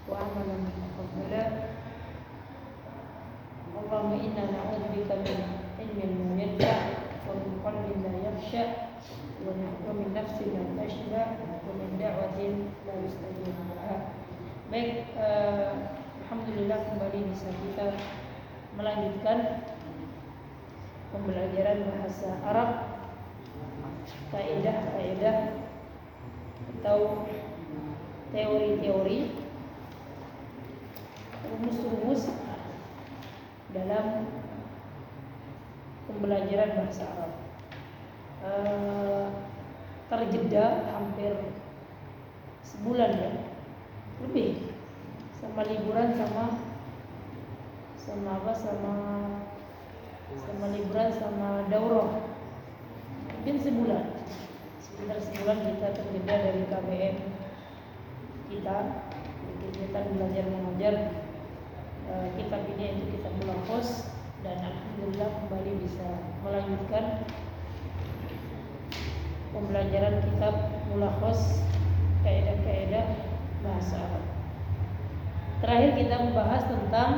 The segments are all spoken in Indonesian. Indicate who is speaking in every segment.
Speaker 1: وعملا متقبلا. اللهم إنا نعوذ بك من علم لا ينفع ومن قلب لا يخشع ومن نفس لا تشبع ومن دعوة لا يستجاب لها. Baik, alhamdulillah kembali bisa kita melanjutkan pembelajaran bahasa Arab, kaidah-kaidah atau teori-teori, rumus-rumus dalam pembelajaran bahasa Arab. Terjeda hampir sebulan ya, lebih, sama liburan sama liburan sama daurah, mungkin sekitar sebulan kita terjeda dari KBM kita, kegiatan belajar mengajar kitab ini, yaitu kitab Mulakhos, dan alhamdulillah kembali bisa melanjutkan pembelajaran kitab Mulakhos, kaidah-kaidah bahasa Arab. Terakhir kita membahas tentang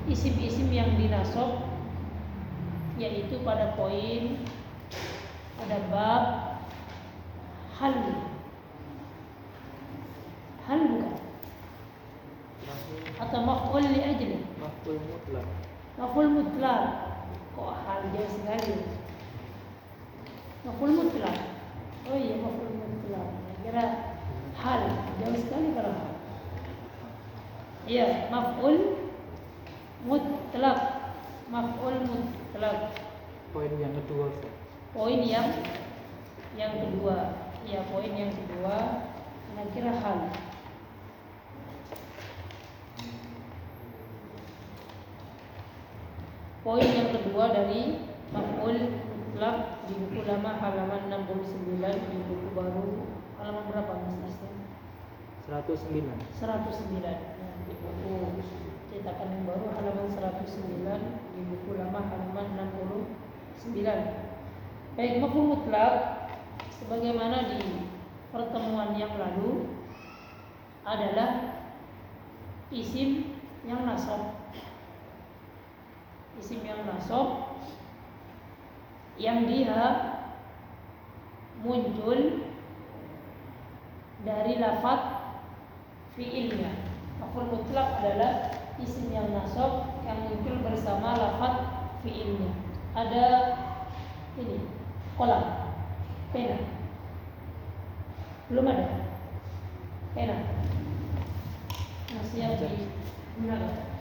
Speaker 1: isim-isim yang dinasab, yaitu pada poin, pada bab hal bukan, atau maf'ul li ajli, maf'ul mutlaq. Kok hal jauh sekali, maf'ul mutlaq. Oh iya, maf'ul mutlaq. Kira hal jauh sekali kalau hal. Iya, maf'ul mutlaq.
Speaker 2: Poin yang kedua.
Speaker 1: Poin yang kedua. Ya, poin yang kedua. Kira hal. Poin yang kedua dari maf'ul mutlaq di buku lama halaman 69, di buku baru halaman berapa Mas Islam?
Speaker 2: 109.
Speaker 1: Nah, di buku cetakan yang baru halaman 109, di buku lama halaman 69. Baik, maf'ul mutlaq sebagaimana di pertemuan yang lalu adalah isim yang nasab. Isim yang nasab yang dia muncul dari lafaz fi'ilnya. Maf'ul mutlaq adalah isim yang nasab yang muncul bersama lafaz fi'ilnya. Ada ini, kolam, pena. Belum ada pena, masih yang digunakan.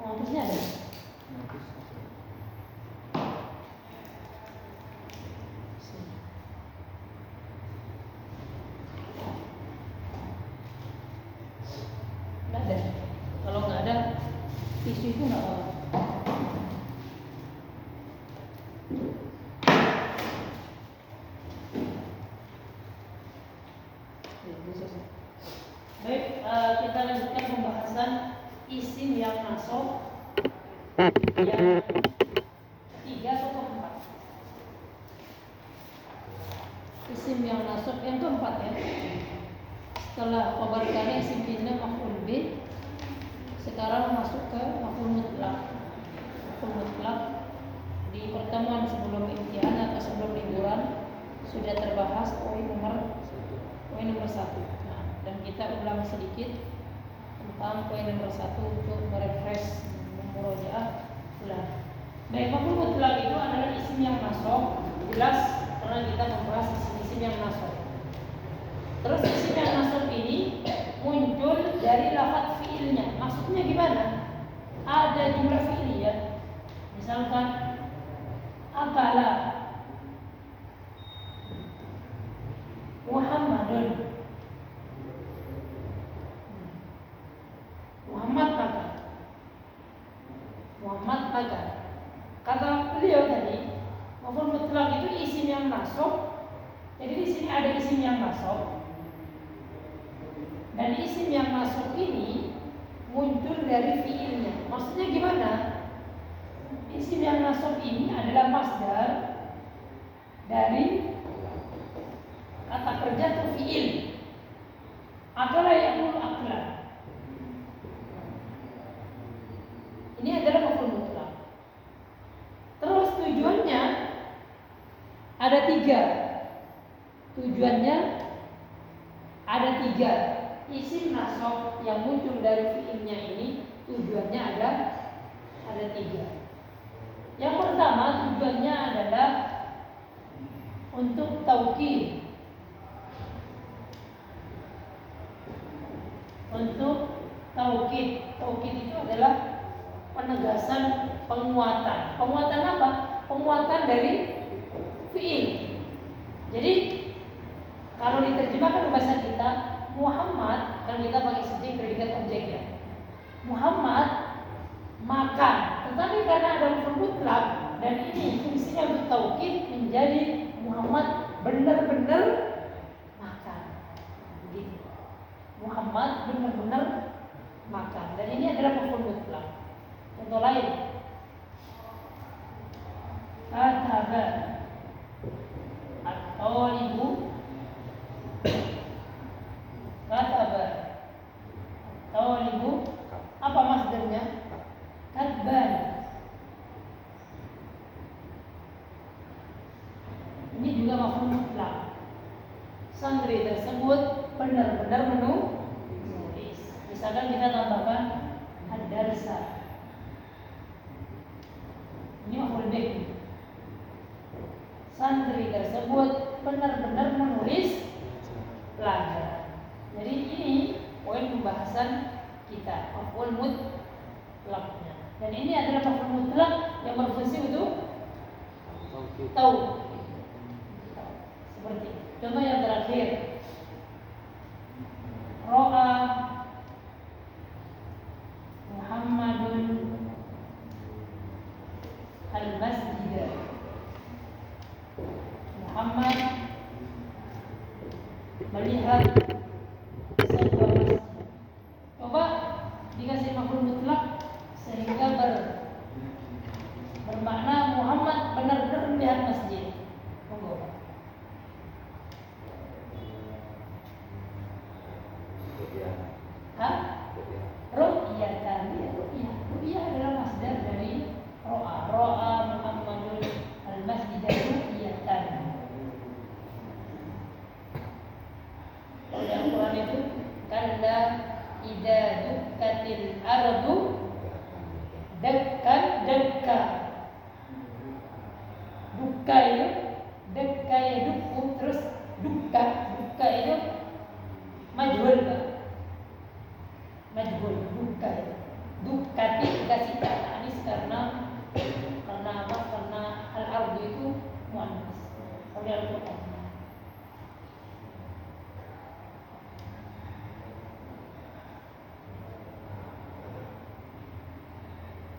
Speaker 1: Maksudnya ada? Nggak ada. Kalau nggak ada tisu itu nggak apa-apa. Baik, kita lanjutkan pembahasan isim yang nasab yang ketiga atau keempat. Isim yang nasab yang keempat ya. Setelah khabar kana isim inna maf'ul bih, sekarang masuk ke maf'ul mutlaq. Maf'ul mutlaq di pertemuan sebelum imtihan atau sebelum liburan sudah terbahas poin nomor 1. Nah, dan kita ulang sedikit tentang poin nomor 1 untuk merefresh, memurojaah ulang. Baik, maf'ul mutlaq itu adalah isim yang nasab, jelas karena kita membahas isim-isim yang nasab. Terus isim yang nasab ini muncul dari lafaz fi'ilnya. Maksudnya gimana? Ada jumlah fi'il ya. Misalkan akala Muhammadun, Muhammad makan. Kata beliau tadi, maf'ul mutlaq itu isim yang nasab Jadi di sini ada isim yang masuk, dan isim yang masuk ini muncul dari fiilnya. Maksudnya gimana? Isim yang masuk ini adalah masdar dari kata kerja atau fiil. Akala yakul akla. Ini adalah maf'ul mutlak. Terus tujuannya ada 3. Tujuannya ada 3. Isim nasab yang muncul dari fiilnya ini tujuannya ada 3. Yang pertama tujuannya adalah untuk taukid. Untuk taukid. Taukid itu adalah penegasan, penguatan. Penguatan apa? Penguatan dari fiil. Jadi kalau diterjemahkan ke bahasa kita, Muhammad, kan kita pakai subjek predikat objek ya. Muhammad makan. Tetapi karena ada maf'ul mutlak dan ini fungsinya untuk taukid, menjadi Muhammad benar-benar makan. Begitu. Muhammad benar-benar makan. Dan ini adalah maf'ul mutlak. Contoh lain. Kataba at-talibu. Kataba at-talibu. Apa masdarnya? Katban. Ini juga maf'ul mutlak. Santri tersebut benar-benar menulis. Misalkan kita tambahkan ad-darsa. Ini maf'ul bih. Santri tersebut benar-benar menulis pelajaran. Jadi ini poin pembahasan kita, maf'ul mutlaknya. Dan ini adalah maf'ul mutlak yang berfungsi untuk tahu. Seperti contoh yang terakhir, Ro'a Muhammadun al-masjid. Muhammad melihat sebuah masjid. Coba dikasih maf'ul mutlak sehingga bermakna Muhammad benar-benar melihat masjid. Monggo. Hah? Ru'yatan. Ru'yah adalah masdar dari ro'a. Ro'a Muhammadun al-masjid ru'yatan. Kalau dalam Quran itu kalla idza dukkatil ardu dakkan dakka. Dukka itu dakka ya dukku, terus dukka itu majhul, Pak. Majhul, dukka itu. Dukkati dikasih kata anis karena apa? Karena al-ardu itu muannas. Oleh Al-Qur'an.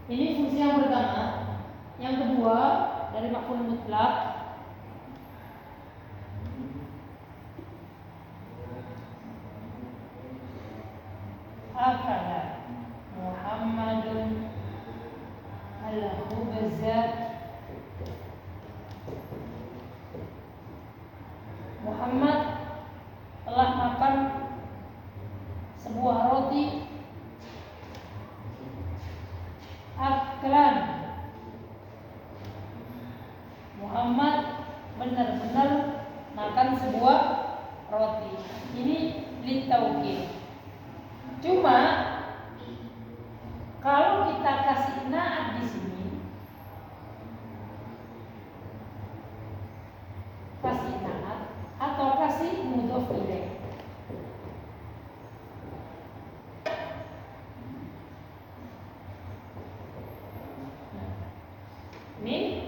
Speaker 1: Ini fungsi yang pertama. Yang kedua dari maf'ul mutlak, akala Muhammadun al-khubza. Muhammad telah makan sebuah roti. Aklan, Muhammad benar-benar makan sebuah roti. Ini litaukid. Cuma kalau kita kasih na'at di sini, kasih na'at atau kasih mudhof ilaih. Ini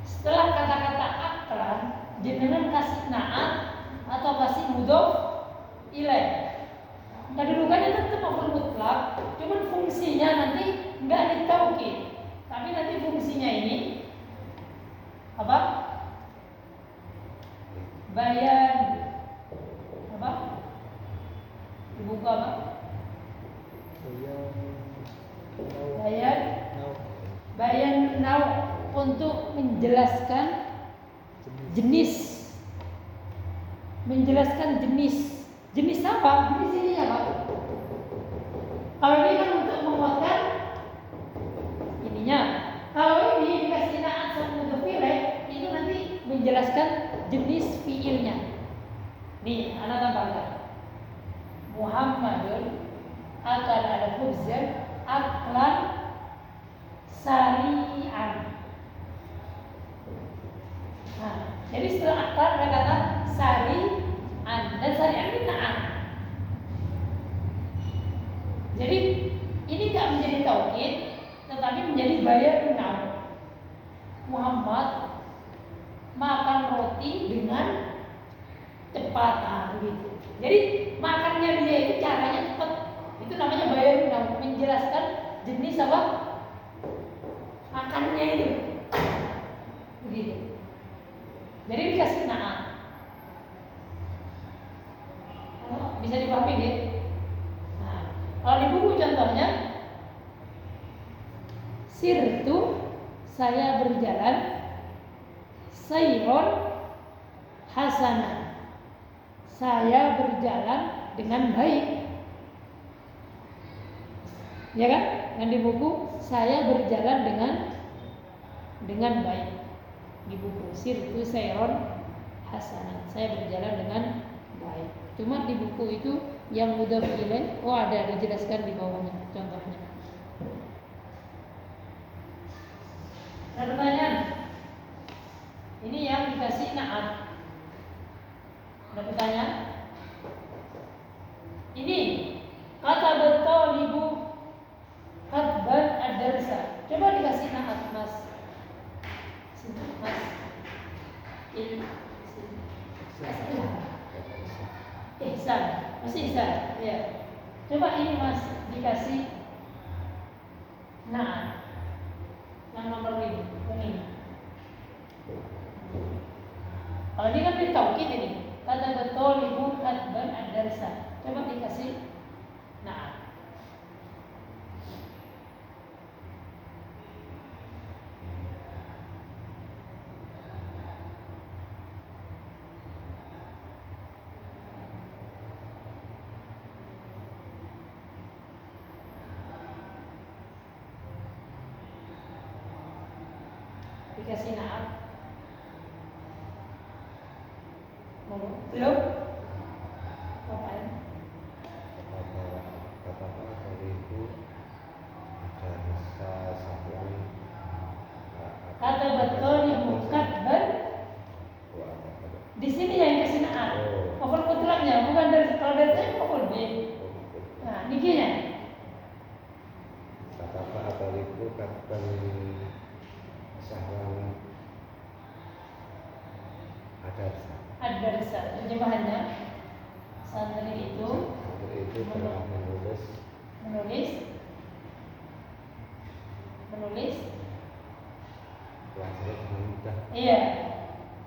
Speaker 1: setelah kata-kata aklan, jenengan kasih na'at atau kasih mudhof ilaih. Kedudukannya tetap maf'ul mutlak, cuman fungsinya nanti enggak ditaukid, tapi nanti fungsinya ini apa? bayan apa? Dibuka apa? Bayan bayan nau untuk menjelaskan jenis. Menjelaskan jenis. Jenis apa? Jenis ini apa? Kalau ini kan untuk menguatkan ininya. Kalau ini dikasih naat sama mudhof ilaih, itu nanti menjelaskan jenis fiilnya. Nih, anak tambahkan. Muhammadun akan ada khubzan aklan sari'an. Nah, jadi setelah aklan ada kata sari'an, dan sari'an ini naat. Jadi ini nggak menjadi taukid, tetapi menjadi bayanun naat. Muhammad makan roti dengan cepat, begitu. Jadi makannya dia itu caranya cepat. Itu namanya bayanun naat, menjelaskan jenis apa makannya itu, begitu. Jadi dikasih naat. Bisa dipahami ya? Nah, kalau di buku contohnya, sirtu saya berjalan, sayron hasanah saya berjalan dengan baik. Ya kan? Yang di buku saya berjalan dengan baik. Di buku sirtu sayron hasanah saya berjalan dengan baik. Cuma di buku itu yang mudhof ilaih, ada dijelaskan di bawahnya contohnya. Ada pertanyaan? Ini yang dikasih naat. Ada pertanyaan? Ini kata bertalibu katban ad-darsa. Coba dikasih naat, Mas. Sini, Mas. Ini sini. Ihsan. Masih Ihsan. Ya. Coba ini Mas dikasih naat. Yang nomor ini. Kalau ini kan ditaukid ini. Kata betul ibu katban ad-darsa. Coba dikasih naat. Dikasih naat. Belum? Apaan?
Speaker 3: Kata tadi itu ada rasa satuan.
Speaker 1: Kata betul ibu katban. Di sini yang dikasih naat. Maf'ul mutlaknya bukan dari kalau dari saya maf'ul B. Nah, nikinya.
Speaker 3: Kata tadi itu katban sahwan
Speaker 1: ad-darsa. Terjemahannya, santri itu
Speaker 3: telah menulis pelajaran mudah.
Speaker 1: Iya,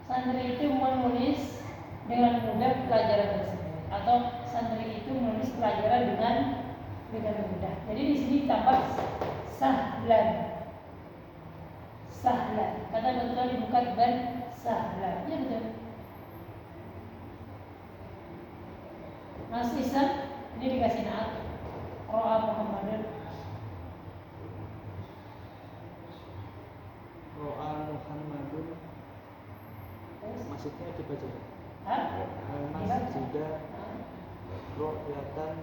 Speaker 1: santri itu menulis dengan mudah pelajaran tersebut, atau santri itu menulis pelajaran dengan mudah. Jadi di sini tambah sahlan. Kata betul bukan ban sahlan. Ya betul. Mas Isan ini dikasih naat. Ro'a Muhammadun.
Speaker 2: Ro'a Muhammadun. Maksudnya dibaca. Al-masjidah ru'yatan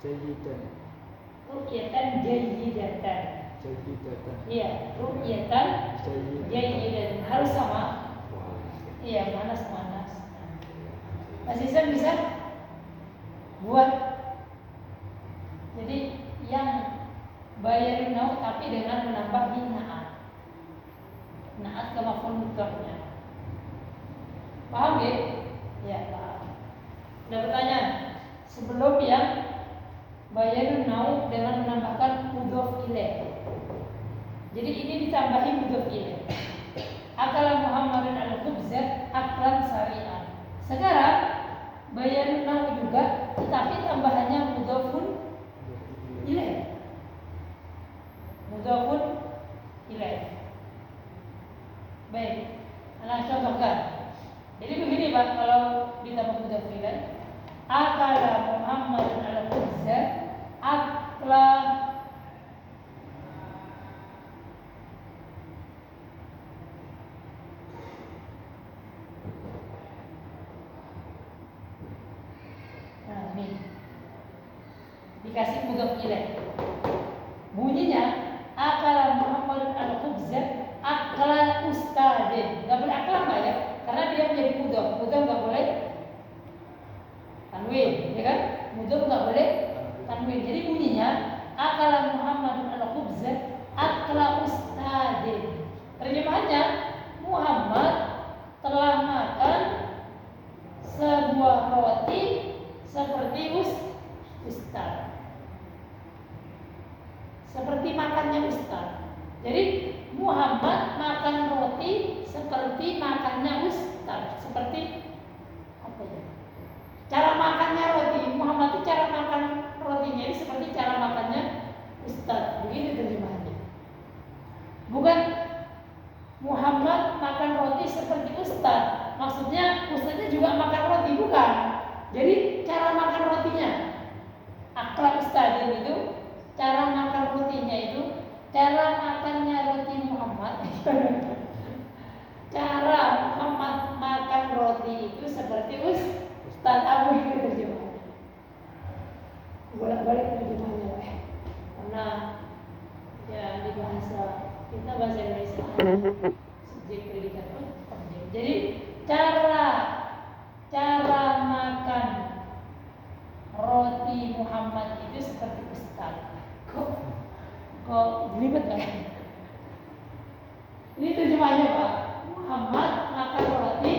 Speaker 2: jayyidan.
Speaker 1: Ru'yatan jayyidatan. Iya, ru'yatan jayyidan. Harus sama. Iya, manas. Mas Isan bisa buat. Jadi yang bayarin naut tapi dengan menambah naat ke maf'ul mutlaknya. Paham ya? Ya, paham. Ada pertanyaan? Sebelum yang bayarin naut dengan menambahkan mudhof ilaih. Jadi ini ditambahin mudhof ilaih. Akala Muhammadun al-khubza aklan sari'an. juga, tetapi tambahannya mudhofun ilaih. Mudhofun ilaih. Baik, anak contohkan. Jadi begini Pak, kalau ditambah mudhofun ilaih, akala Muhammad al-khubza akla. Nah, ini dikasih mudhof ilaih. Bunyinya akala Muhammad al-khubza akla ustadin. Enggak boleh akla enggak ya? Karena dia menjadi mudhof. Mudhof enggak boleh tanwin, ya kan? Mudhof enggak boleh tanwin. Jadi bunyinya akala Muhammad al-khubza akla ustadin. Terjemahannya Muhammad telah makan sebuah roti seperti ustaz. Seperti makannya ustaz. Jadi Muhammad makan roti seperti makannya ustaz. Seperti apa ya? Cara makannya roti. Muhammad itu cara makan rotinya ini seperti cara makannya ustaz. Begitu terjemahannya. Bukan Muhammad makan roti seperti ustaz. Maksudnya ustaznya juga makan roti, bukan. Jadi cara makan rotinya akhlak ustaz itu, cara makan rotinya itu, cara makannya roti Muhammad. Cara Muhammad makan roti itu seperti ustaz Abu itu terjemahannya. Bolak-balik terjemahannya lah. Karena ya di bahasa kita bahasa Indonesia subjek predikat objek. Jadi cara makan roti Muhammad itu seperti ustaz. Kok ribet kan? Ini terjemahnya Pak. Muhammad makan roti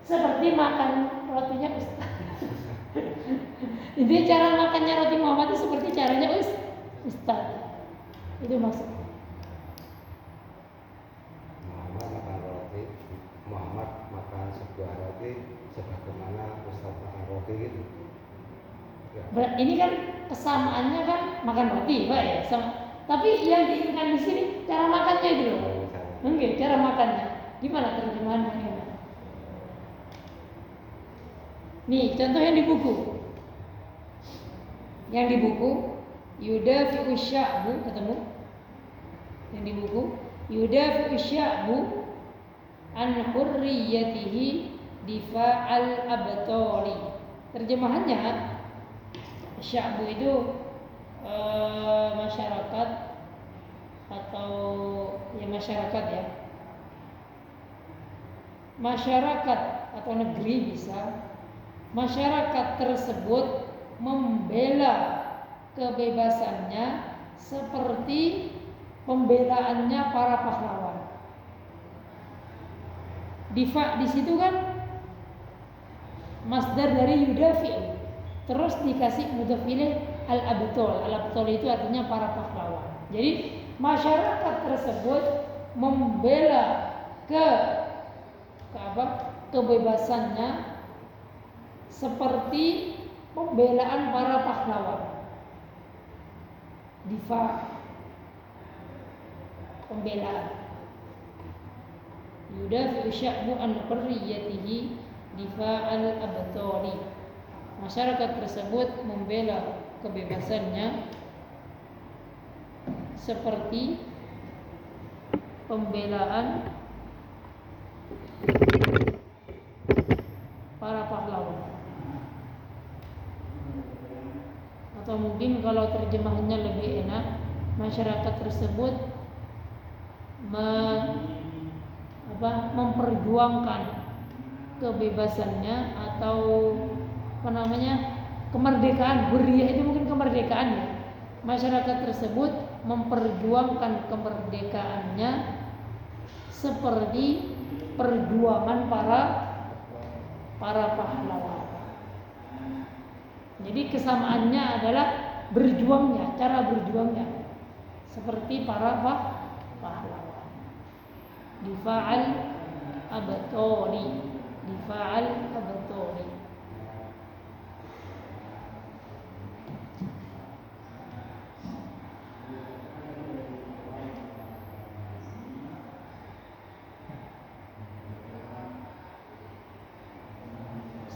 Speaker 1: seperti makan rotinya ustaz. Intinya cara makannya roti Muhammad itu seperti caranya ustaz. Itu maksudnya.
Speaker 3: Muhammad makan sebuah roti sebagaimana Ustaz makan roti gitu. Ya.
Speaker 1: Ini kan kesamaannya kan makan roti, Pak ya. Tapi yang diinginkan di sini cara makannya itu loh. Mungkin cara makannya. Gimana terjemahannya? Nih, contohnya di buku. Yang di buku yudafi'u sya'bu, ketemu? Yang di buku yudafi'u sya'bu an hurriyatihi difa'al abtali. Terjemahannya sya'bu itu masyarakat atau ya masyarakat ya. Masyarakat atau negeri bisa. Masyarakat tersebut membela kebebasannya seperti pembelaannya para pahlawan. Difa di situ kan masdar dari yudafi, terus dikasih mudhaf ilaih al-abtal. Al-abtal itu artinya para pahlawan. Jadi masyarakat tersebut membela kebebasannya seperti pembelaan para pahlawan. Difa, pembelaan. Yudafi'u sya'bu an hurriyatihi difa'al abtali. Masyarakat tersebut membela kebebasannya seperti pembelaan para pahlawan. Atau mungkin kalau terjemahannya lebih enak, masyarakat tersebut memperjuangkan kebebasannya atau kemerdekaan. Hurriyah itu mungkin kemerdekaan ya. Masyarakat tersebut memperjuangkan kemerdekaannya seperti perjuangan para pahlawan. Jadi kesamaannya adalah berjuangnya, cara berjuangnya seperti para pahlawan. Difa'al abtali, difa'al abtali.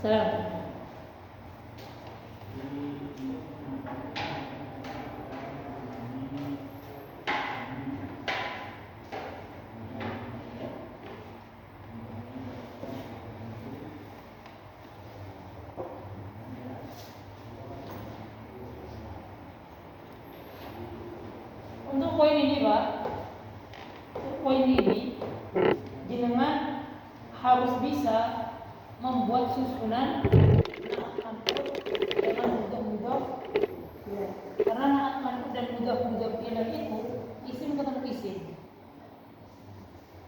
Speaker 1: Salam. Untuk poin ini Pak, poin ini jenengan harus bisa membuat susunan naat manqut dengan mudhaf ya. Karena naat manqut dan mudhaf ilaih itu isim ketemu isim.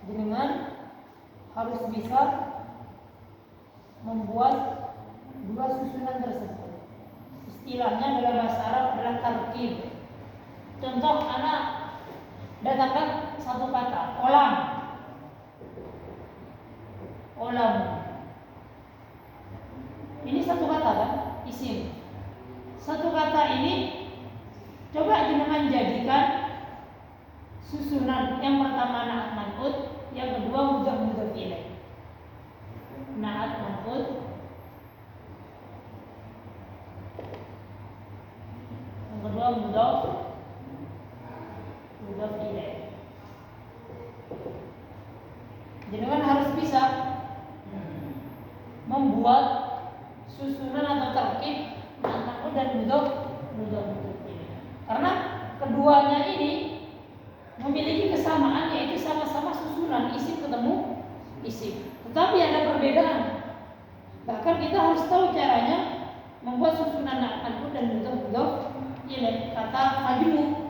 Speaker 1: Jenengan harus bisa membuat dua susunan tersebut. Istilahnya dalam bahasa Arab adalah tarkib. Contoh, anak datangkan satu kata, olam. Olam. Ini satu kata kan? Isim. Satu kata ini coba jenengan jadikan susunan. Yang pertama naat manqut, yang kedua mudhaf ilaih. Naat manqut, yang kedua mudhaf ilaih. Jenengan harus bisa membuat susunan atau tarkib naat manqut dan mudhaf ilaih. Karena keduanya ini memiliki kesamaan, yaitu sama-sama susunan isim ketemu isim. Tetapi ada perbedaan. Bahkan kita harus tahu caranya membuat susunan naat manqut dan mudhaf ilaih. Kata majmu'.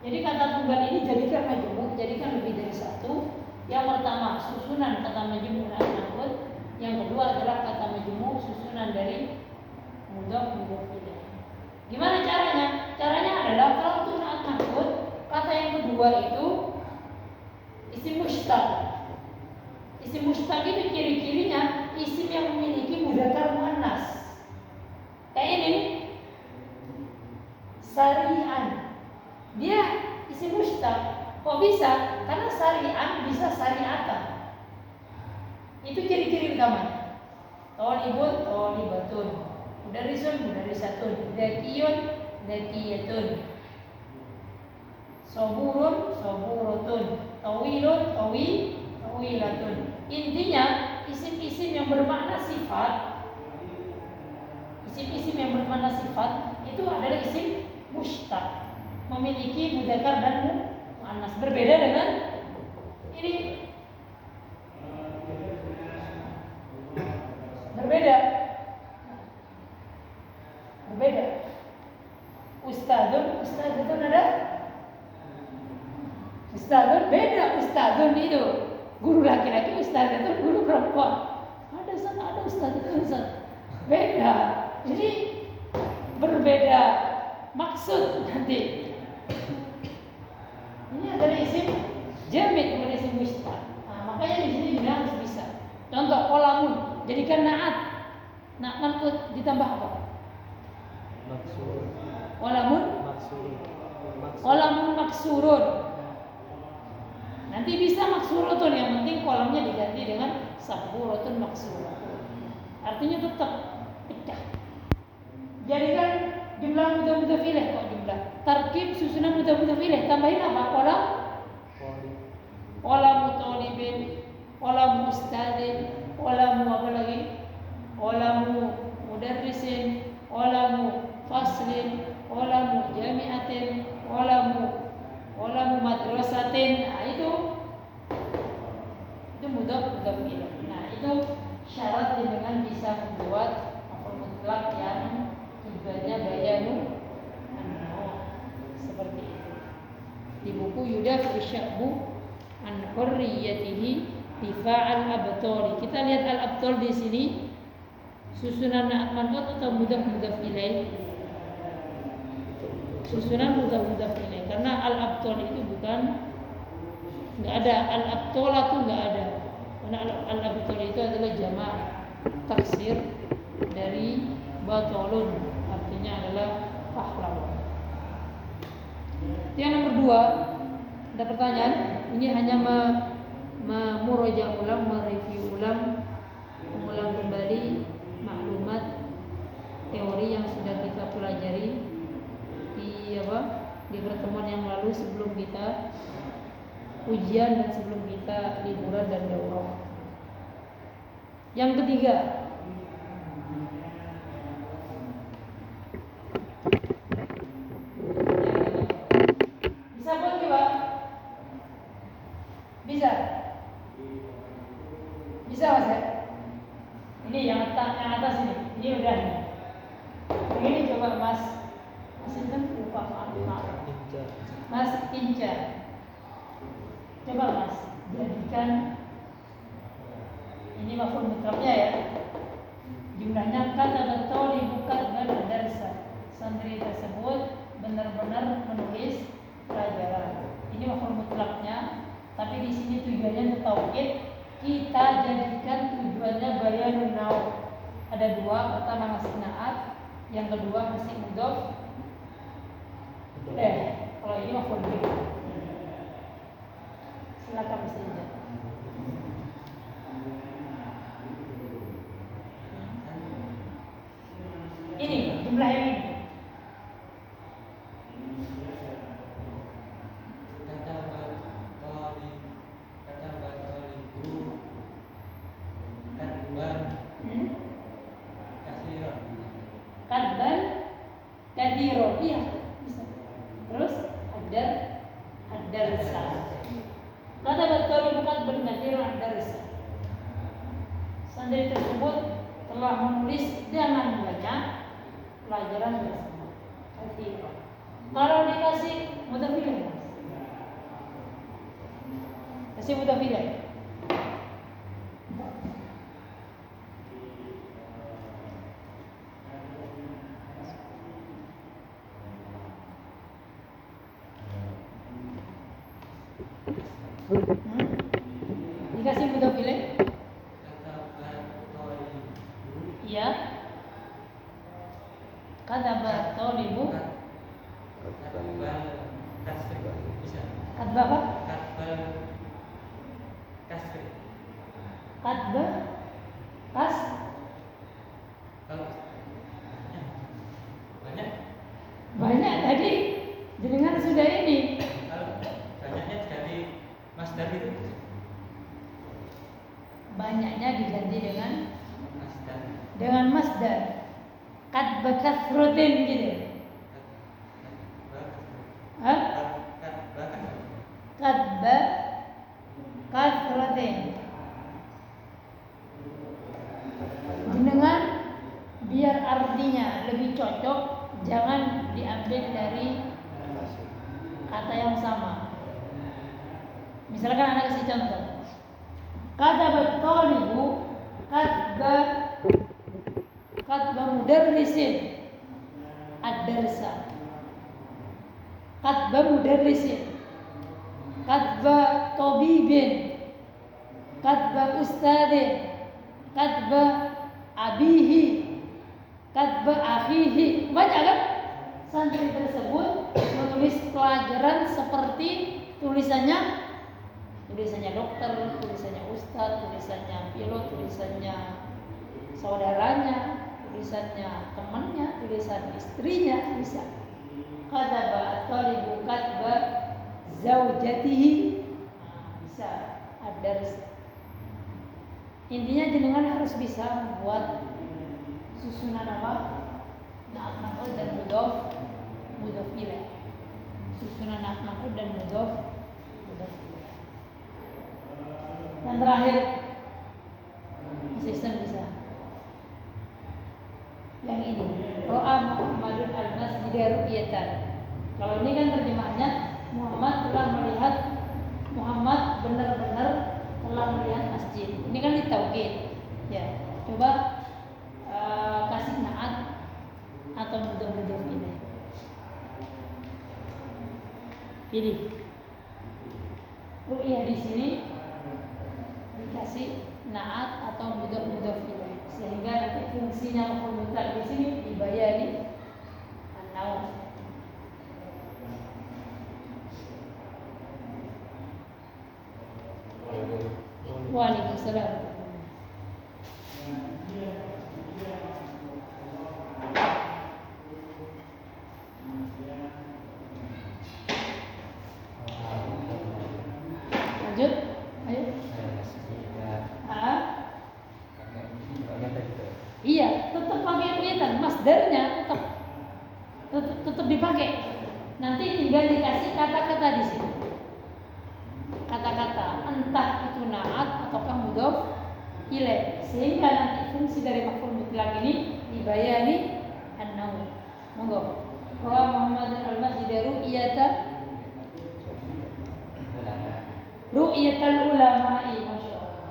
Speaker 1: Jadi kata tunggal ini jadikan majmu', jadikan lebih dari satu. Yang pertama susunan kata majmu' naat manqut, yang kedua adalah kata majmu' susunan dari mudhaf ilaih. Gimana caranya? Caranya adalah kalau untuk naat manqut, kata yang kedua itu isim mushtaq. Isim mushtaq itu ciri-cirinya isim yang memiliki mudzakkar muannas. Kayak ini, sari'an. Dia isim mushtaq. Kok bisa? Karena sari'an bisa sari'atan. Itu ciri-ciri utamanya. Thalibun, thalibatun. Mudarrisun, mudarrisatun. Dzakiyun, dzakiyatun. Saburun, saburatun. Tawilun, tawilatun. Intinya isim-isim yang bermakna sifat, isim-isim yang bermakna sifat itu adalah isim mushtaq, memiliki mudzakkar dan muannas. Berbeda dengan ini. Berbeda. Ustadzun ada? Ustadzun beda. Ustadzun itu guru laki-laki, ustadzun itu guru perempuan. Ada ustadzun. Beda. Jadi berbeda maksud nanti. Ini adalah isim jamid, bukan isim mushtaq. Nah, makanya di sini juga harus bisa. Contoh qalamun, jadikan naat manqut ditambah apa?
Speaker 2: Maksur.
Speaker 1: Qalamun maksurun. Nanti bisa maksurutun, yang penting kolamnya diganti dengan saburatun maksuratun. Artinya tetap pecah. Jadikan jumlah mudhaf ilaih, kok jumlah tarkib susunan mudhaf ilaih, tambahin apa? Qalam talibin, qalam ustadzin, qalam apa lagi? Qalam mudarrisin, qalam faslin, qalam jami'atin, qalam madrasatin. Nah, itu mudhaf ilaih. Nah, itu syarat dengan bisa membuat maf'ul mutlaq yang tujuannya bayanu seperti itu. Di buku Yudafi Sya'bu an hurriyatihi difa'al abtali. Kita lihat al-abtal di sini susunan naat manqut atau mudhaf ilaih. Susunan mudhaf ilaih, karena al-abtal itu enggak ada, al-abtala itu enggak ada. Karena al-abtal itu adalah jamak taksir dari batalun, artinya adalah pahlawan. Yang nomor 2, ada pertanyaan. Ini hanya mereview ulang, mengulang kembali maklum ujian dan sebelum kita liburan dan daurah. Yang ketiga, bisa buat coba? Bisa? Bisa mas ya? Ini yang atas ini udah. Yang ini coba mas Intan lupa maaf. Mas Inca, coba mas jadikan ini maf'ul mutlaqnya ya. Jumlahnya kata toli bukan dan darsa. Santri tersebut benar-benar menulis pelajaran. Ini maf'ul mutlaqnya, tapi di sini tujuannya taukid. Kita jadikan tujuannya bayanun naw. Ada dua, pertama masih naat, yang kedua masih mudhof. Kalau ini maf'ul bih. Silakan Mas Inja. Ini jumlah yang ini. Kadban kadiro, iya bisa. Terus ad-darsa. Kata betul bukan bernadiro ad-darsa. Santri tersebut telah menulis dengan banyak pelajaran bersama. Kalau dikasih mutafilah, kasih mutafilah. Dikasih mutafilah. Iya. Kata tolibu. Katba apa? Katba kas. Banyak tadi. Jenengan sudah ini.
Speaker 2: Banyaknya dari masdar itu.
Speaker 1: Banyaknya diganti dengan masdar. Katba kasrotin gitu. Hah? Katba kasrotin. Jenengan biar artinya lebih cocok, jangan diambil dari kata yang sama. Misalkan anak kasih contoh. Kata bertolibu, katba mudarrisin ad-darsa. Katba mudarrisin, katba tobibin, katba ustadin, katba abihi, katba akhihi. Banyak kan? Santri tersebut menulis pelajaran seperti tulisannya dokter, tulisannya ustadz, tulisannya pilot, tulisannya saudaranya, tulisannya temannya, tulisan istrinya, bisa. Kataba talibu katba zaujatihi, bisa. Ada. Intinya jenengan harus bisa membuat susunan apa? Naat maf'ul dan mudhof ilaih. Susunan naat maf'ul dan mudhof ilaih. Yang terakhir, asisten bisa. Yang ini, Ro'a Muhammadun al-Masjid ru'yatan. Kalau ini kan terjemahannya Muhammad telah melihat, Muhammad benar-benar telah melihat masjid. Ini kan ditaukid. Ya, coba kasih naat atau mudhof ini. Pilih. Ru'yah di sini dikasih naat atau mudhof ini, sehingga nanti fungsinya maf'ul mutlaq di sini dibayani an-naum. Waalaikumsalam. ru'yatan, masdarnya tetap dipakai. Nanti tinggal dikasih kata-kata di sini. Kata-kata entah itu na'at ataukah mudhof ilaih, sehingga nanti fungsi dari maf'ul mutlaq ini dibayani an-naum. Monggo. Wa Muhammad al-Masjid ru'yatal ulama'i, masyaallah.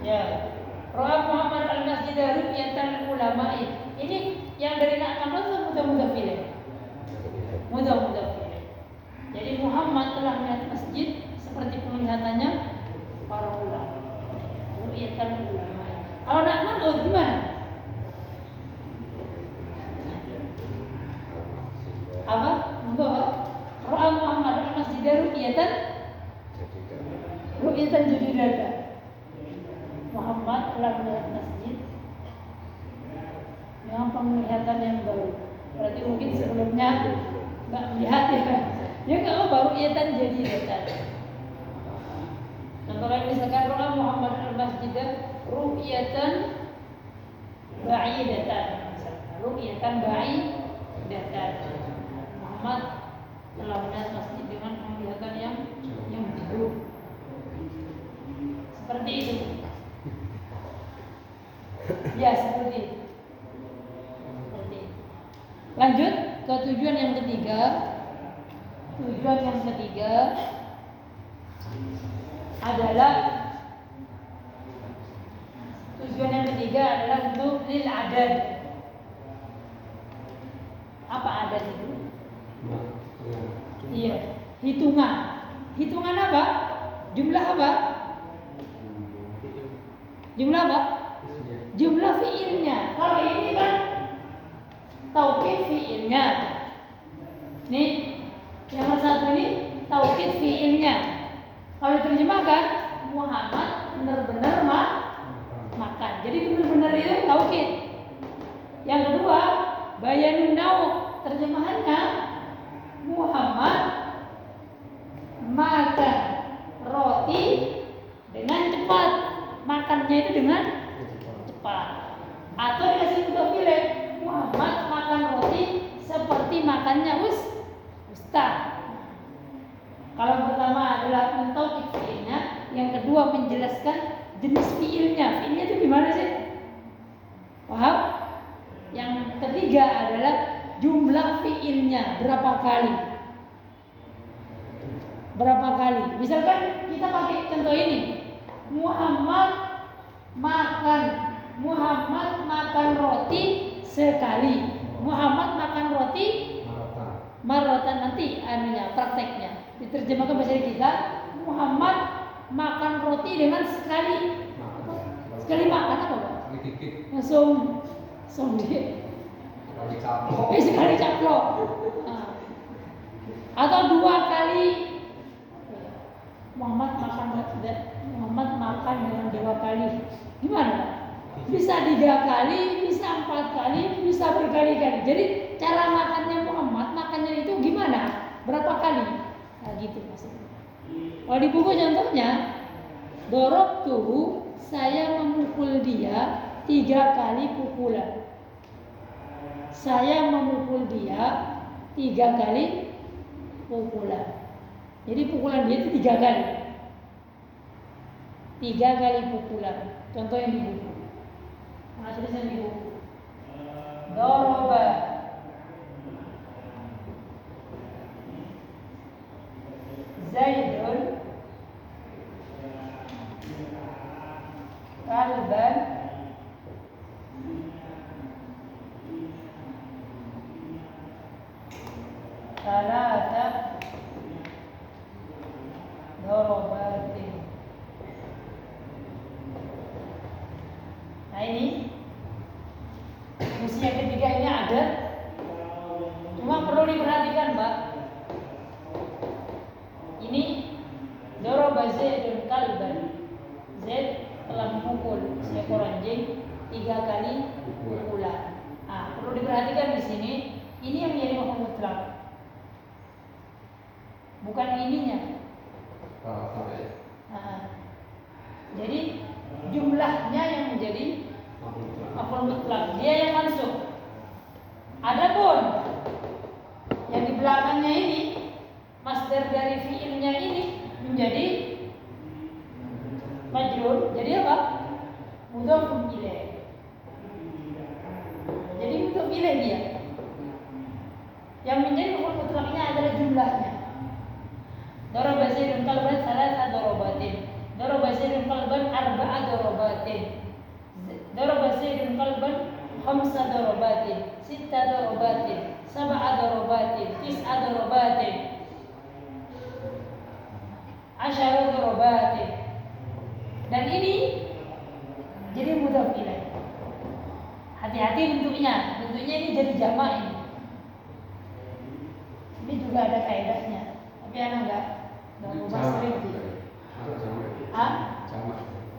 Speaker 1: Ya. Ra'a Muhammad al-Masjid ru'yatal ulama'i. Ini yang dari na'at atau mudhof ilaih? Mudhof ilaih. Jadi Muhammad telah melihat masjid seperti penglihatannya para ulama. Ru'yatal ulama'i. Kalau nak mudhof gimana? Apa? Mudhof. Ra'a Muhammad al-Masjid ru'yatan jadidatan. Muhammad telah melihat masjid dengan penglihatan yang baru. Berarti mungkin sebelumnya nggak melihat ya. Ya kalau baru ru'yatan jadidatan. Contoh lain misalkan Ra'a Muhammad al-Masjid ru'yatan ba'idatan. Ru'yatan ba'idatan. Muhammad telah melihat masjid dengan penglihatan yang baru. Seperti itu. Ya, seperti itu. Lanjut ke tujuan yang ketiga. Tujuan yang ketiga adalah untuk lil adad. Apa adad itu? Iya, hitungan. Hitungan apa? Jumlah apa? Jumlah apa? Jumlah fiilnya. Kalau ini kan taukid fiilnya. Nih, yang satu ini taukid fiilnya. Kalau diterjemahkan Muhammad benar-benar makan. Jadi benar-benar itu taukid. Yang kedua, bayanun nau. Terjemahannya Muhammad makan roti dengan cepat. Makannya itu dengan cepat. Atau dikasih mudhof ilaih, Muhammad makan roti seperti makannya ustaz. Kalau pertama adalah mentaukid fiilnya, yang kedua menjelaskan jenis fiilnya. Fiilnya itu gimana sih? Paham? Yang ketiga adalah jumlah fiilnya, berapa kali. Berapa kali? Misalkan kita pakai contoh ini. Muhammad makan roti sekali. Muhammad makan roti maratan, nanti prakteknya diterjemahkan bahasa kita. Muhammad makan roti dengan sekali makan apa Pak? Langsung dia sekali caplok. Atau 2 kali. Muhammad makan dengan 2 kali. Gimana? Bisa 3 kali, bisa 4 kali, bisa berkali-kali. Jadi cara makannya Muhammad, makannya itu gimana? Berapa kali? Nah gitu maksudnya. Kalau di buku contohnya, dorobtuhu, saya memukul dia 3 kali pukulan. Saya memukul dia 3 kali pukulan. Jadi pukulan dia itu 3 kali. 3 kali pukulan. Contoh yang di buku. Nah, tulisan di buku. Doroba Zaidun kalban salata dorobatin. Nah ini fungsi yang ketiga ini ada, cuma perlu diperhatikan Mbak. Ini doroba Zaidun kalban. Zaid telah memukul seekor anjing 3 kali pukulan. Nah, perlu diperhatikan di sini. Ini yang menjadi maf'ul mutlaq, bukan ininya. Jadi jumlahnya yang menjadi maf'ul mutlaq, dia yang masuk. Adapun yang di belakangnya ini, masdar dari fiilnya ini menjadi majrur. Jadi apa? Mudhaf ilaih. Jadi mudhaf ilaih dia. Yang menjadi maf'ul mutlaqnya adalah jumlahnya. Daraba Zaidun qalban thalatha darabatin. Daraba Zaidun qalban arba'a darabatin. Daraba Zaidun qalban khamsa darabatin, sitta darabatin, sab'a darabatin, tis'a darabatin, 10 darabatin. Dan ini jadi mudhaf ilaih. Hati-hati bentuknya. Bentuknya ini jadi jamak ini. Ini juga ada kaidahnya. Tapi anak enggak mau sering gitu.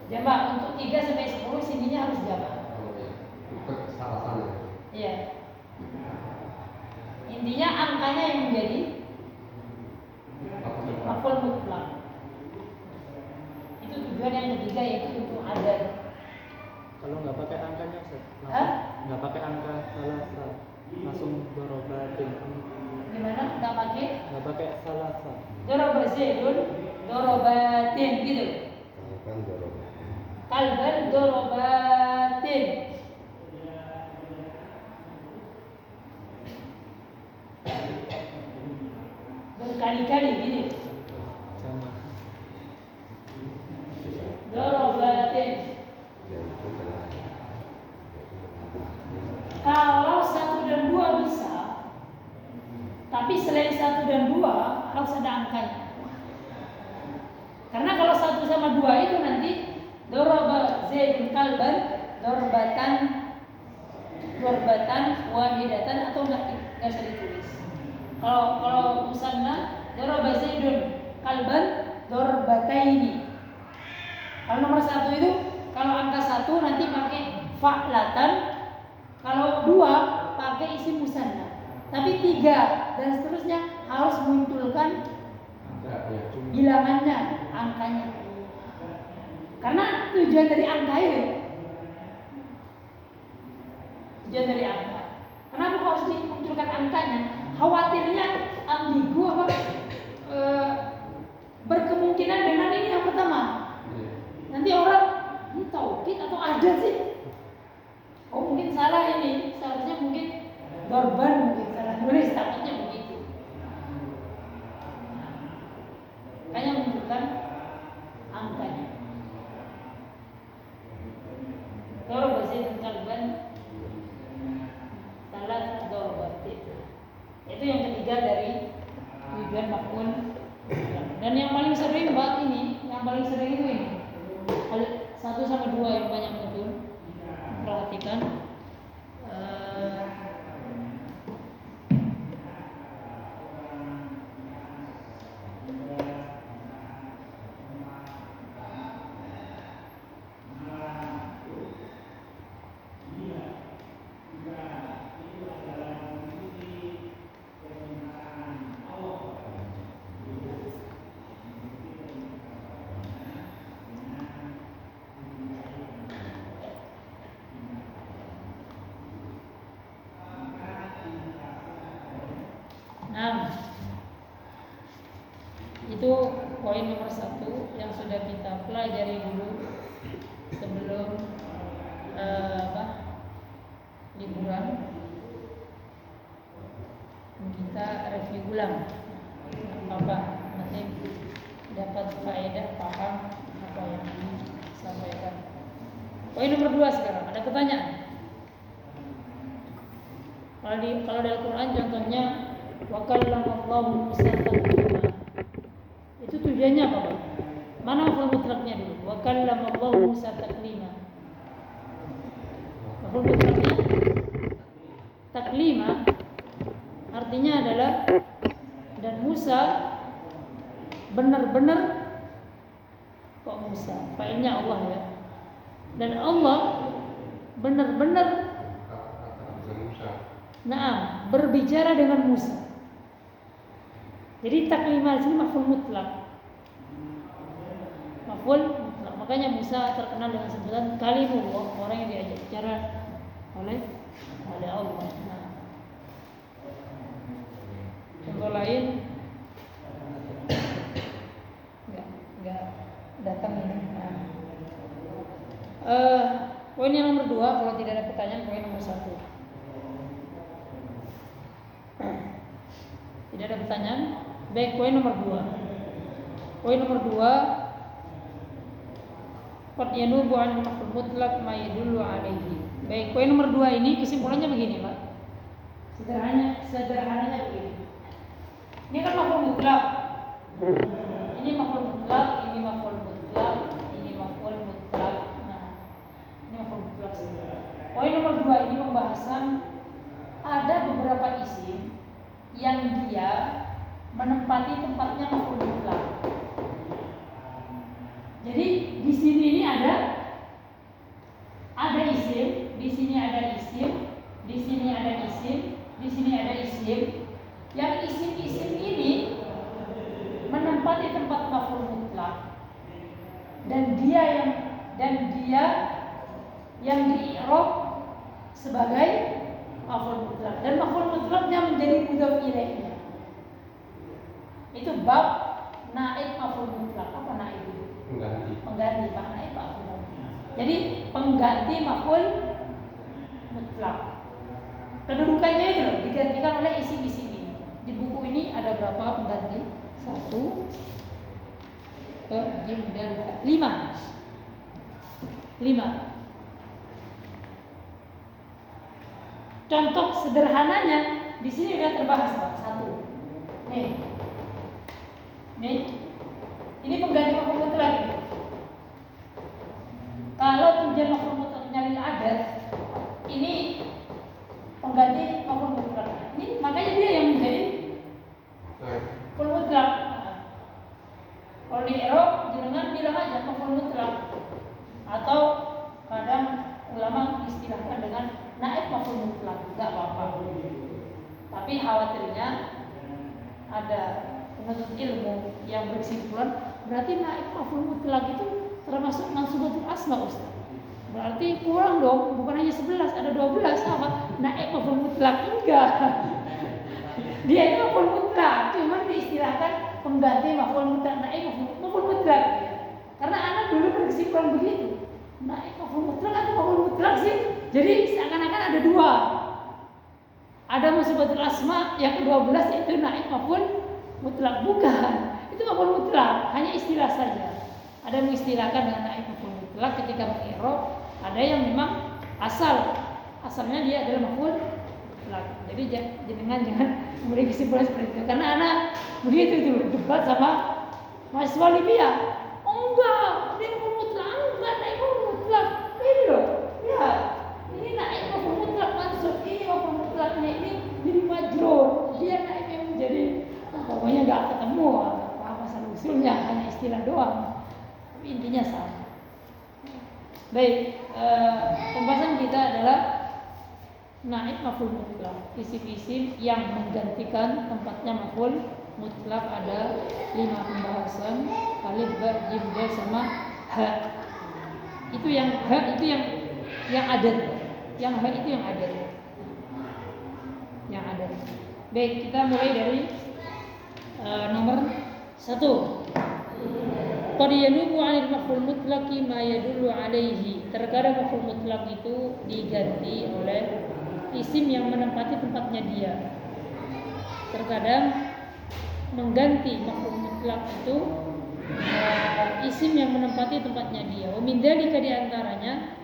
Speaker 1: Jamak untuk 3 sampai 10 sininya harus jamak. Iya. Intinya angkanya yang menjadi maf'ul mutlaq. Itu tujuan yang ketiga, yaitu untuk adad.
Speaker 4: Kalau nggak pakai angkanya, Ustaz,
Speaker 1: Hah?
Speaker 4: nggak pakai angka salasa, langsung dorobatin.
Speaker 1: Gimana? Nggak pakai?
Speaker 4: Nggak pakai salasa.
Speaker 1: Daraba Zaidun dorobatin gitu. Kalban dorobatin. Berkali-kali gini.
Speaker 4: Sama.
Speaker 1: Dorobatin. Kalau 1 dan 2 bisa, tapi selain 1 dan 2 harus ada angkanya. Karena kalau 1 sama 2 itu nanti daraba Zaidun kalban darbatan wahidatan atau enggak bisa ditulis. Kalau musanna daraba Zaidun kalban darbataini. Kalau nomor 1 itu kalau angka 1 nanti pakai fa'latan, kalau 2 pakai isim musanna. Tapi 3 dan seterusnya harus munculkan bilangannya, angkanya. Karena tujuan dari angka itu, tujuan dari angka. Kenapa harus dimunculkan angkanya? Khawatirnya ambigu apa? Berkemungkinan dengan ini yang pertama. Nanti orang ini taukid atau ada sih? Oh mungkin salah ini, seharusnya mungkin dorban, mungkin salah nulis, takutnya begitu. Makanya menunjukkan angkanya. Daraba Zaidun kalban salat darbatin. Itu yang ketiga dari tujuan maf'ul. Dan yang paling sering ini, yang paling sering itu ini. 1 sama 2 yang banyak muncul. Perhatikan. Itu poin nomor 1 yang sudah kita pelajari dulu sebelum liburan. Kita review ulang apa nanti dapat faedah, paham apa yang disampaikan. Poin nomor 2 sekarang, ada pertanyaan. Kalau dalam Quran contohnya wa kallamallahu Musa taklima. Itu tujuannya apa, Pak? Mana maf'ul mutlaqnya dulu? Wa kallamallahu Musa taklima. Maf'ul mutlaqnya taklima artinya adalah dan Musa benar-benar kok Musa, fa'ilnya Allah ya. Dan Allah benar-benar berbicara dengan Musa. Jadi taklima di sini maf'ul mutlaq. Maf'ul mutlaq. Makanya Musa terkenal dengan sebutan kalimullah, orang yang diajak bicara oleh Allah. Nah, nomor 2 kalau tidak ada pertanyaan poin nomor 1. Tidak ada pertanyaan. Baik, poin nomor 2. Poin nomor 2, qad yanubu 'anil mafhum mutlaq ma yadullu 'alaihi. Baik, poin nomor 2 ini kesimpulannya begini, Pak. Sederhananya begini. Ini kan mafhum mutlaq. Ini mafhum mutlaq, ini mafhum mutlaq, ini mafhum mutlaq. Nah, ini mafhum mutlaq. Poin nomor 2 ini pembahasan ada beberapa isim yang dia menempati tempatnya mafhum mutlaq. Jadi di sini ini ada isim, di sini ada isim, di sini ada isim, di sini ada isim. Yang isim-isim ini menempati tempat maf'ul mutlaq dan dia yang di-i'rab sebagai maf'ul mutlaq dan maf'ul mutlaqnya menjadi mudhaf ilaihnya. Itu bab naib maf'ul mutlaq. Apa naib itu? Pengganti Pak, naib maf'ul mutlaq. Jadi pengganti maf'ul mutlaq. Kedudukannya itu loh, digantikan oleh isim-isim ini. Di buku ini ada berapa pengganti? 1, 2, 3, 4, 5. Contoh sederhananya di sini sudah terbahas, Pak. 1. Nih. Ini pengganti maf'ul mutlaq. Kalau tujuan maf'ul mutlaqnya lil adat, ini pengganti maf'ul mutlaq. Ini makanya dia yang menjadi maf'ul mutlaq. Kalau di i'rab jenengan bilang aja maf'ul mutlaq. Atau kadang ulama istilahkan dengan naib maf'ul mutlaq, enggak apa-apa. Tapi khawatirnya ada penuntut ilmu yang berkesimpulan berarti naib maf'ul mutlaq itu termasuk mansubatul asma, Ustaz. Berarti kurang dong, bukan hanya 11, ada 12 apa? Naib maf'ul mutlaq enggak. Dia itu maf'ul mutlaq, cuma diistilahkan pengganti maf'ul mutlaq, naib maf'ul mutlaq. Karena anak dulu berkesimpulan begitu. Naib maf'ul mutlaq atau maf'ul mutlaq sih? Jadi seakan-akan ada 2. Ada mansubatul asma, yang ke-12 itu naib maf'ul mutlaq, bukan. Itu maf'ul mutlaq, hanya istilah saja. Ada yang mengistilahkan dengan naib maf'ul mutlaq ketika mengi'rab, ada yang memang asalnya dia adalah maf'ul mutlaq. Jadi jangan memberi kesimpulan seperti itu. Karena anak begitu itu debat sama mahasiswa Libya. Oh enggak, dia maf'ul mutlaq, enggak naib maf'ul mutlaq. Ini loh, ya. Ini naib maf'ul mutlaq mansub, ini maf'ul mutlaqnya ini jadi majrur. Dia naib yang menjadi pokoknya enggak ketemu apa asal usulnya, hanya istilah doang. Tapi intinya sama. Baik, pembahasan kita adalah naib maf'ul mutlaq, isim-isim yang menggantikan tempatnya maf'ul mutlaq. Ada 5 pembahasan, alif, ba, jim, dal sama ha. Itu yang ha itu yang adat. Yang ha itu yang adat. Yang adat. Baik, kita mulai dari nomor 1. Qad yanubu 'anil maf'ul mutlaqi ma yadullu 'alaihi. Terkadang maf'ul mutlaq itu diganti oleh isim yang menempati tempatnya dia. Terkadang mengganti maf'ul mutlaq itu isim yang menempati tempatnya dia. Wa min dzalika di antaranya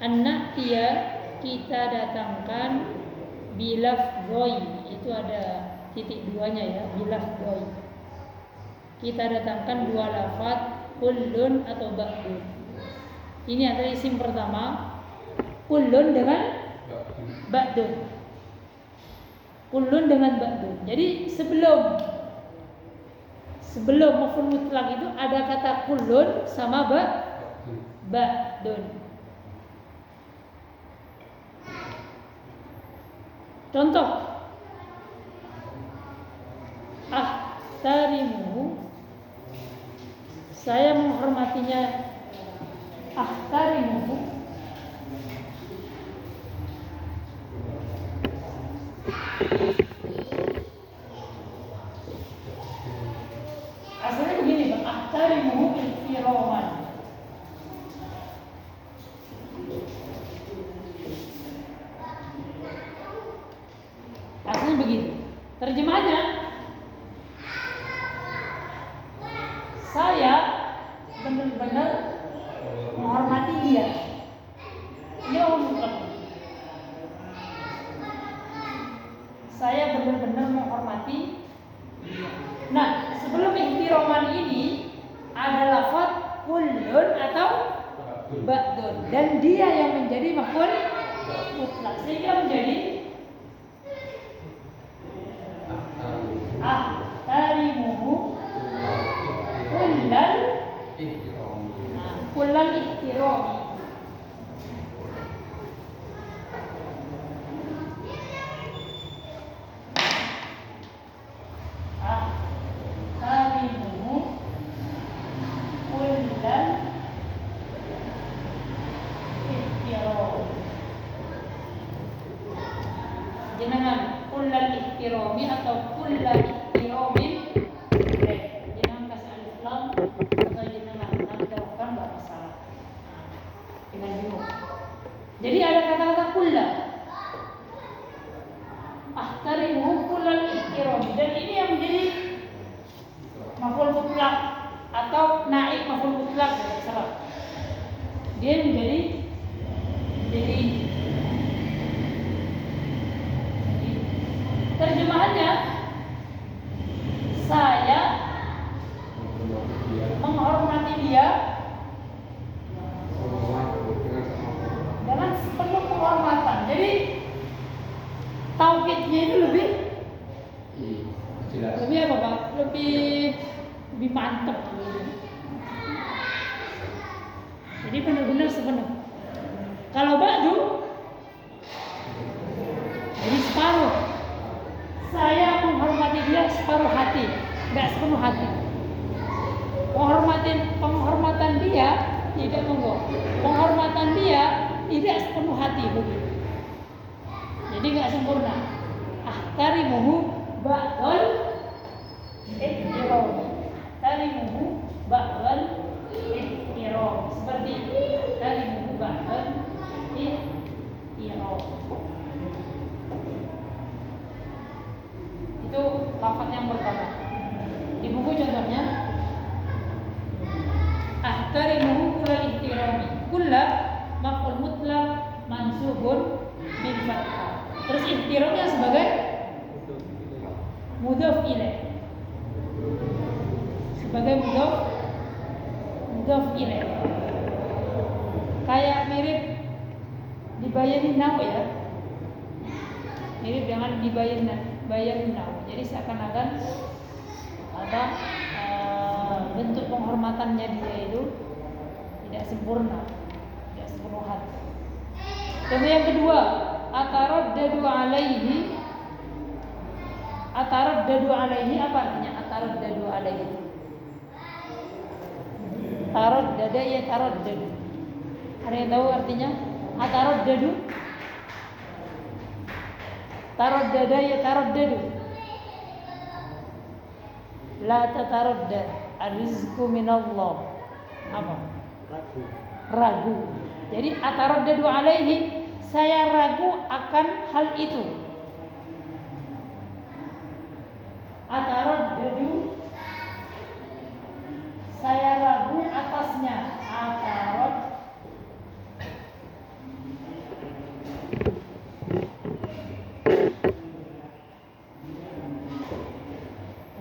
Speaker 1: an-na'tiya, kita datangkan bilafdhoi, itu ada titik 2-nya ya, bilafdhoi. Kita datangkan 2 lafaz, kullun atau ba'dun. Ini adalah isim pertama, kullun dengan ba'dun. Kullun dengan ba'dun. Jadi sebelum maf'ul mutlaq itu ada kata kullun sama ba'dun. Contoh, ahtarimu, saya menghormatinya. Ahtarimu asalnya begini, Pak. Ahtarimu ihtiraman. menghormati. Nah, sebelum ihtiroman ini ada lafaz kullun atau ba'dun, dan dia yang menjadi maf'ul mutlak, sehingga menjadi ahtarimuhu kullal kullal ihtirami. Jenengan kullal ihtirami atau kullal ihtiramin, jenengan kasih alif lam atau jenengan nantaukan enggak masalah. Dengan bingung. Jadi ada kata-kata kullal, ahtarimu kullal ihtirami, dan ini yang menjadi maf'ul mutlak atau naib maf'ul mutlak, salah. Dia menjadi ini. Terjemahannya, saya menghormati dia dengan sepenuh penghormatan. Jadi taukidnya itu lebih apa Pak? Lebih mantap. Jadi benar-benar sepenuh. Kalau ba'du jadi separuh. Saya menghormati dia separuh hati, nggak sepenuh hati. Penghormatan dia tidak penghormatan dia tidak sepenuh hati begitu. Jadi nggak sempurna. Ahtarimuhu ba'dal ihtiram. Tarimuhu ba'dal ihtiram. Seperti tarimuhu ba'dal ihtiram. Itu lafaz yang pertama. Di buku contohnya, ahtarimuhu kullal ihtirami. Kulla maf'ul mutlaq mansubun bil fathah. Terus ihtiramnya sebagai mudhaf ilaih. Sebagai mudhaf ilaih. Kayak mirip dibayarin now ya. Mirip dengan dibayarin now. Jadi seakan-akan bentuk penghormatannya dia itu tidak sempurna, tidak sepenuh hati. Contoh yang kedua, ataraddadu alaihi. Ataraddadu alaihi apa artinya? Ataraddadu alaihi. Taraddada ya taraddadu. Ada yang tahu artinya? Ataraddadu. Taraddada ya taraddadu. La tataraddad, ar-rizqu minallah. Apa? Ragu. Jadi ataraddadu alaihi, saya ragu akan hal itu. Ataraddadu, saya ragu atasnya.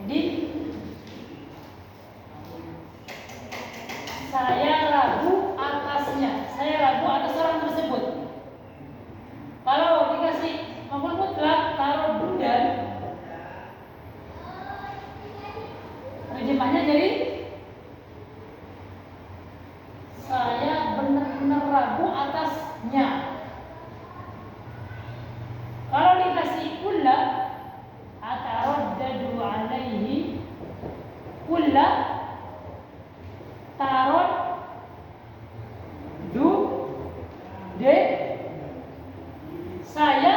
Speaker 1: Jadi saya ragu atasnya. Saya ragu atas orang tersebut. Kalau dikasih maf'ul mutlak taruh budan, terjemahnya jadi saya benar-benar ragu atasnya. Kalau dikasih kulla ataraddadu alaihi, kulla tarod du de, saya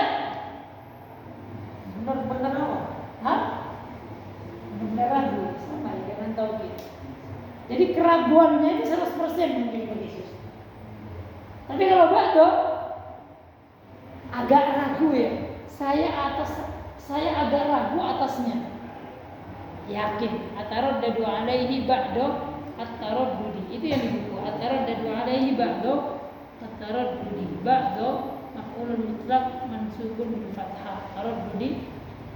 Speaker 1: benar-benar apa? Benar ragu, sama ya dengan tauhid. Jadi keraguannya itu 100% mungkin begitu. Tapi kalau ba'du agak ragu ya. Saya agak ragu atasnya. Yakin. Ataraddadu alaihi ba'du at-taraddudi. Itu yang di buku. Ataraddadu alaihi ba'du at-taraddudi. Ba'du maf'ulun mutlaq mansubun bil fathah. Taraddudi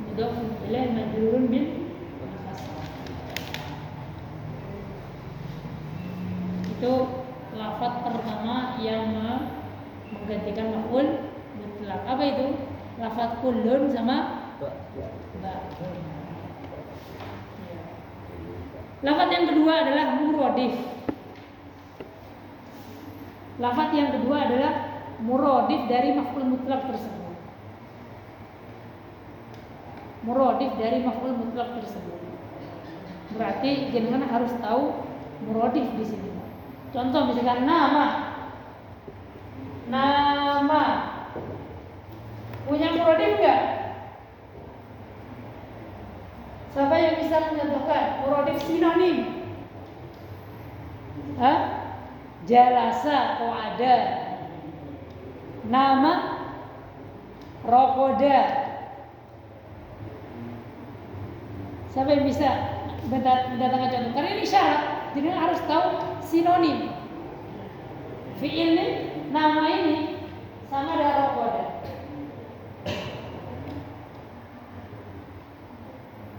Speaker 1: mudhafun ilaih majrurun bil kasrah. Itu lafaz pertama yang menggantikan maf'ul mutlak. Apa itu? Lafaz kullun sama ba. Lafaz yang kedua adalah muradif. Lafaz yang kedua adalah muradif dari maf'ul mutlak tersebut. Muradif dari maf'ul mutlak tersebut. Berarti jenengan harus tahu muradif di sini. Contoh misalkan nama. Nama punya muradif enggak? Siapa yang bisa mencontohkan muradif sinonim? Hah? Jalasa qa'ada. Nama rokoda. Siapa yang bisa mendatangkan contoh? Karena ini syarat, jadi harus tahu sinonim. Fi'il ini, nama ini sama dengan rokoda.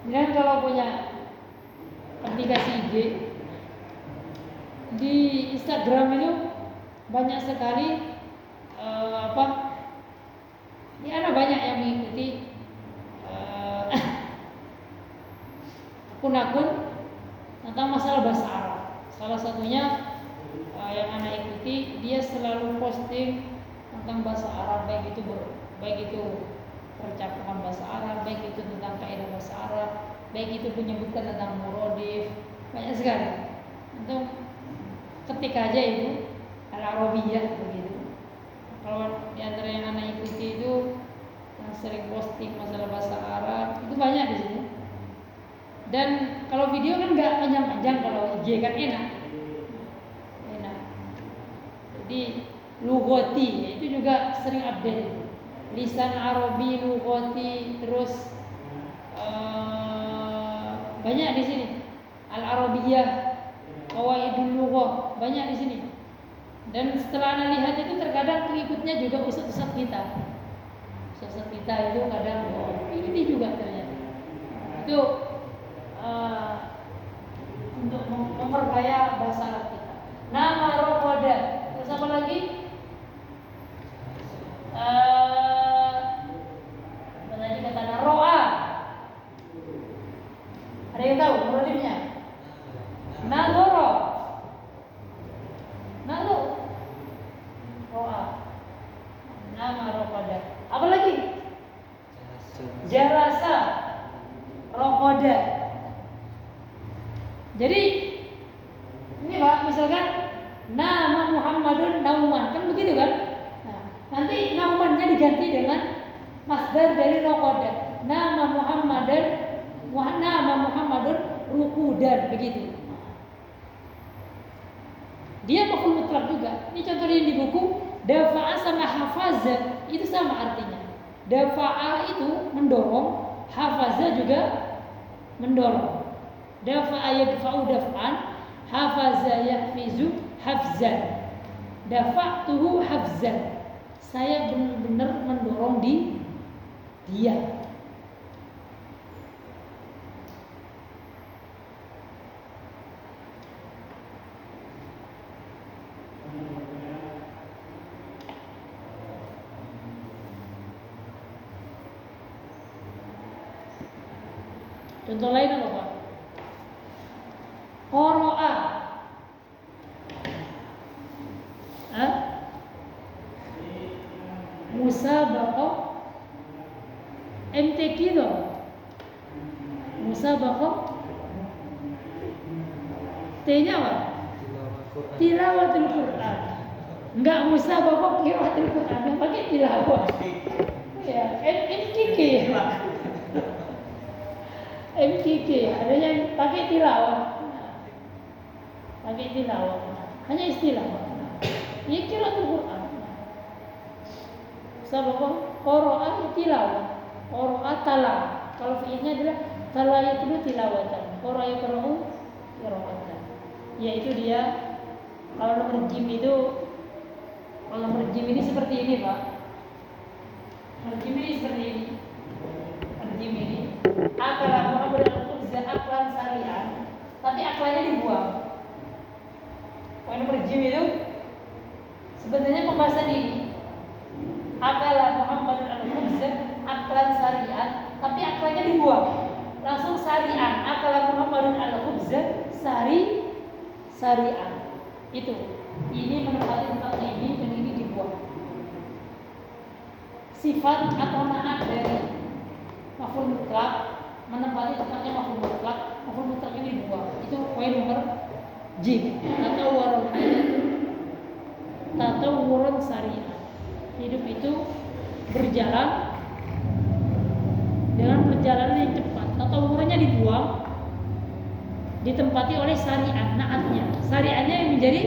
Speaker 1: Dan kalau punya aplikasi IG di Instagram itu banyak sekali ada banyak yang mengikuti akun-akun tentang masalah bahasa Arab. Salah satunya yang anak ikuti, dia selalu posting tentang bahasa Arab, baik itu percakapan bahasa Arab, baik itu tentang kaidah bahasa Arab, baik itu menyebutkan tentang muradif, banyak sekali. Untuk ketik aja itu al-arabiyah begitu. Kalau di antara yang anak ikuti itu yang sering posting masalah bahasa Arab itu banyak di sini. Dan kalau video kan nggak panjang-panjang, kalau IG kan enak. Jadi lughati itu juga sering update. Lisan Arabi, lughati, terus banyak di sini. Al-Arabiyah, Qawaidul Lughah, banyak di sini. Dan setelah Anda lihat itu terkadang pengikutnya juga ustaz-ustaz kita. Ustaz kita itu kadang ini juga ternyata. Itu untuk memperkaya bahasa Arab kita. Nama rokoda. Terus apa lagi? Tadi kata roa. Ada yang tahu muradifnya? Nadoro. Roa. Nama rokoda. Apa lagi? Jalasa. Rokoda. Jadi ini Pak, misalkan nama Muhammadun Nauman, kan begitu kan? Nah, nanti Naumannya diganti dengan masdar dari rokoda. Nama Muhammadun rukudan, begitu. Dia maf'ul mutlak juga. Ini contohnya di buku dafa'a sama hafaza itu sama artinya. Dafa'a itu mendorong, hafaza juga mendorong. Dafa'a yadfa'u daf'an, hafaza yahfizu hafzan. Dafa'tuhu hafzan. Saya benar-benar mendorong dia. Contoh lain apa Pak? Qara'a. Musabaqah. MTQ itu. Musabaqah. T-nya apa? Tilawatul Quran. Enggak musabaqah qiraatul Quran, yang pakai tilawah. Ya, MTQ. MTQ, ada yang pakai tilawah. Pakai tilawah. Hanya istilah. Ya qiraatul Quran. Sabaqah qara'a tilawah. Qara'a tala. Kalau fi'ilnya adalah tala yatlu tilawatan. Qara'a yaqra'u qira'atan. Yaitu dia kalau nomor jim itu, kalau nomor jim ini seperti ini Pak. Nomor jim ini seperti ini. Nomor jim ini syariat, tapi akalnya dibuang. Poin nomor J itu sebenarnya pembahasan ini akala Muhammad al-Khubza, aklan syariat, tapi akalnya dibuang. Langsung syariat, akala Muhammad al-Khubza, syariat. Itu. Ini menempati tempatnya ini dan ini dibuang. Sifat atau naat dari maf'ul mutlak menempati tempatnya maf'ul mutlak ini dibuang. Itu poin nomor J. Tatawuran syariat. Hidup itu berjalan dengan perjalanan yang cepat. Tatawurannya dibuang, ditempati oleh syariat, naatnya. Syariatnya yang menjadi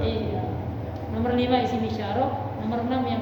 Speaker 1: iya. Nomor 5 isim isyarah, nomor 6 yang